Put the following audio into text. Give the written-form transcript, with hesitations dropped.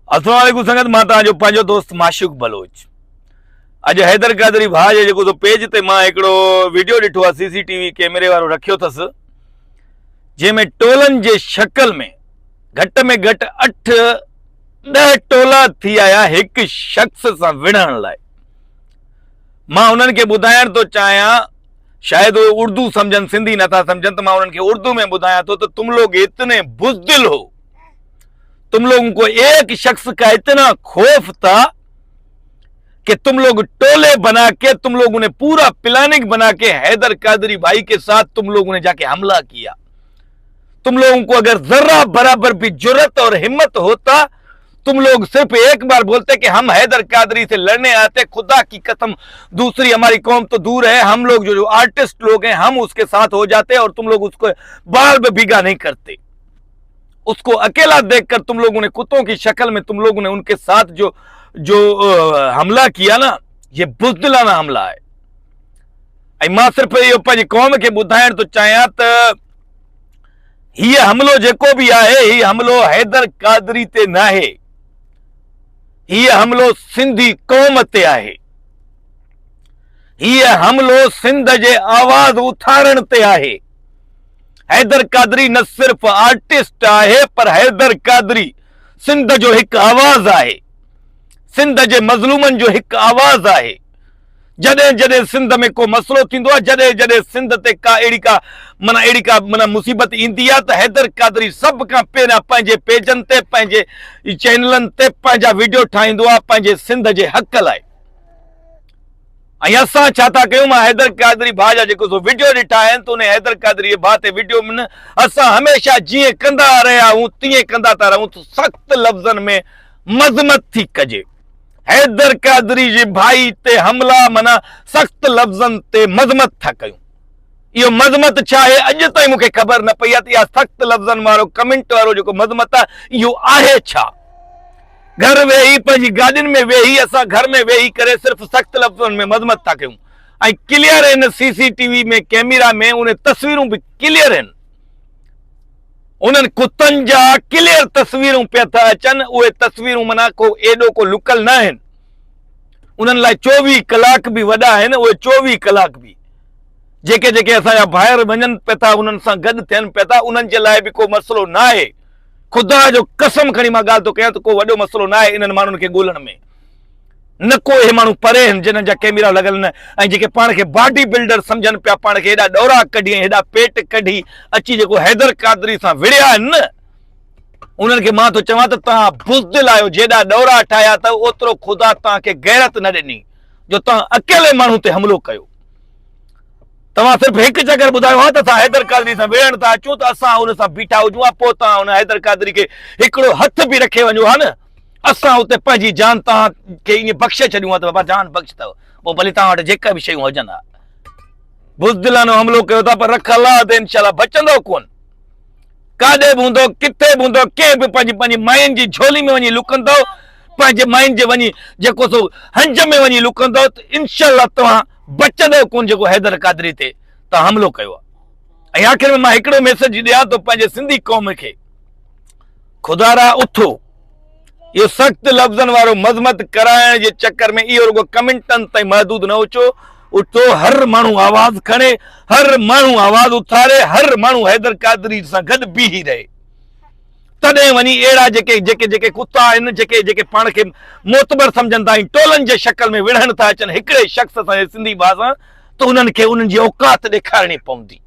अस्सलाम वालेकुम संगत मां तव्हांजो पंहिंजो दोस्त माशूक बलोच। अॼु हैदर कादरी भाउ जे जेको पेज ते मां हिकिड़ो वीडियो ॾिठो आहे सीसीटीवी कैमरे वारो रखियो अथसि, जंहिंमें टोलनि जे शक्ल में घटि 8-10 टोला थी आया हिकु शख़्स सां विढ़ण लाइ। मां उन्हनि खे ॿुधाइण थो चाहियां, शायदि उहे उर्दू सम्झनि, सिंधी नथा सम्झनि, त मां उन्हनि खे उर्दू में ॿुधायां थो त तुम लोग इतने बुज़दिल हो, तुम लोगों को एक शख्स का इतना खौफ था कि तुम लोग टोले बना के, तुम लोगों ने पूरा प्लानिंग बना के हैदर कादरी भाई के साथ तुम लोगों ने जाके हमला किया। तुम लोगों को अगर जर्रा बराबर भी जुर्रत और हिम्मत होता, तुम लोग सिर्फ एक बार बोलते कि हम हैदर कादरी से लड़ने आते, खुदा की कसम दूसरी हमारी कौम तो दूर है, हम लोग जो आर्टिस्ट लोग हैं हम उसके साथ हो जाते और तुम लोग उसको बाल में भीगा नहीं करते। उसको अकेला देखकर तुम लोगों ने कुत्तों की शक्ल में तुम लोगों ने उनके साथ जो हमला किया ना, ये बुज़दिलाना हमला है। ऐं मां सिर्फ इहो पंहिंजी कौम खे ॿुधाइण थो चाहियां त हीअ हमलो जेको बि आहे, हीअ हमलो हैदर कादरी ते न आहे, हीअ हमलो सिंधी कौम ते आहे, हीअ हमलो सिंध जे आवाज़ उथारण ते आहे। हैदर कादरी न सिर्फ आर्टिस्ट आहे, पर हैदर कादरी सिंध जो हिकु आवाज़ आहे, सिंध जे मज़लूमनि जो हिकु आवाज़ आहे। जॾहिं जॾहिं सिंध में को मसलो थींदो आहे, जॾहिं जॾहिं सिंध ते अहिड़ी का मुसीबत ईंदी आहे, त हैदर कादरी सभ खां पहिरियां पंहिंजे पेजनि ते, पंहिंजे चैनलनि ते पंहिंजा वीडियो ठाहींदो आहे पंहिंजे सिंध जे हक़ लाइ। ऐं असां छा था कयूं, मां हैदर कादरी भाउ जा जेको वीडियो ॾिठा आहिनि, त उन हैदर कादरी भाउ ते वीडियो में असां हमेशह जीअं कंदा रहिया आहियूं तीअं कंदा था रहूं, त सख़्त लफ़्ज़नि में मज़मत थी कजे। हैदर कादरी जे भाई ते हमला माना सख़्त लफ़्ज़नि ते मज़मत था कयूं। इहो मज़मत छा आहे अॼु ताईं मूंखे ख़बर न पई आहे त इहा सख़्त लफ़्ज़नि वारो कमेंट वारो जेको मज़मत आहे इहो आहे छा। घर वेही पंहिंजी गाॾियुनि में वेही, असां घर में वेही करे सिर्फ़ सख़्त लफ़्ज़नि में मज़मत था कयूं। ऐं क्लियर आहिनि सीसीटीवी में, कैमरा में उन तस्वीरूं बि क्लियर आहिनि, उन्हनि कुतनि जा क्लियर तस्वीरूं पिया था अचनि। उहे तस्वीरूं माना को एॾो को लुकल न आहिनि, उन्हनि लाइ 24 कलाक बि वॾा आहिनि। उहे 24 कलाक बि जेके जेके असांजा ॿाहिरि वञनि पिया था, उन्हनि सां गॾु थियनि पिया था, उन्हनि जे लाइ बि को मसइलो न आहे। ख़ुदा जो कसम खणी मां ॻाल्हि थो कयां त को वॾो मसइलो न आहे इन्हनि माण्हुनि खे ॻोल्हण में। न को इहे माण्हू परे आहिनि जिन्हनि जा कैमरा लॻल न, ऐं जेके पाण खे बॉडी बिल्डर सम्झनि पिया, पाण खे हेॾा ॾौरा कढी ऐं हेॾा पेट कढी अची जेको हैदर कादरी सां विड़िया आहिनि न, उन्हनि खे मां थो चवां त तव्हां बुज़दिल आहियो। जेॾा ॾौरा ठाहिया त ओतिरो ख़ुदा तव्हांखे गैरत न ॾिनी जो तव्हां अकेले माण्हू ते हमिलो कयो। तव्हां सिर्फ़ु हिकु चकर ॿुधायो हा त असां हैदर कादरी सां विढ़ण था अचूं, त असां हुन सां बीठा हुजूं हा, पोइ तव्हां हुन हैदर कादरी खे हिकिड़ो हथ बि रखे वञो हा न, असां हुते पंहिंजी जान तव्हांखे ईअं बख़्शे छॾियूं हा त बाबा जान बख़्श अथव, पोइ भली तव्हां वटि जेका बि शयूं हुजनि हा। बुज़दिलानो हमलो कयो था, पर रख अलाह ते इंशाअल्लाह बचंदो कोन। काॾे बि हूंदो, किथे बि हूंदो, कंहिं बि पंहिंजी मायुनि जी झोली में वञी लुकंदो, पंहिंजे मायुनि जे वञी जेको सो हंज में वञी लुकंदो, त इंशाअल्लाह तव्हां बचंदो कोन जेको हैदर कादरी ते तव्हां हमलो कयो आहे। ऐं आख़िर में मां हिकिड़ो मैसेज ॾियां थो पंहिंजे सिंधी क़ौम खे, खुदारा उथो। इहो सख़्त लफ़्ज़नि वारो मज़मत कराइण जे चकर में इहो रुगो कमेंटनि ताईं महदूद न अचो। उथो, हर माण्हू आवाज़ खणे, हर माण्हू आवाज़ उथारे, हर माण्हू हैदर कादरी सां गॾु बीही रहे। तॾहिं वञी अहिड़ा जेके जेके जेके कुता आहिनि, जेके जेके पाण खे मोतबर सम्झनि था ऐं टोलनि जे शक्ल में विढ़ण था अचनि हिकिड़े शख़्स सां, सिंधी भाउ सां, त उन्हनि खे उन्हनि जी औकात ॾेखारणी पवंदी।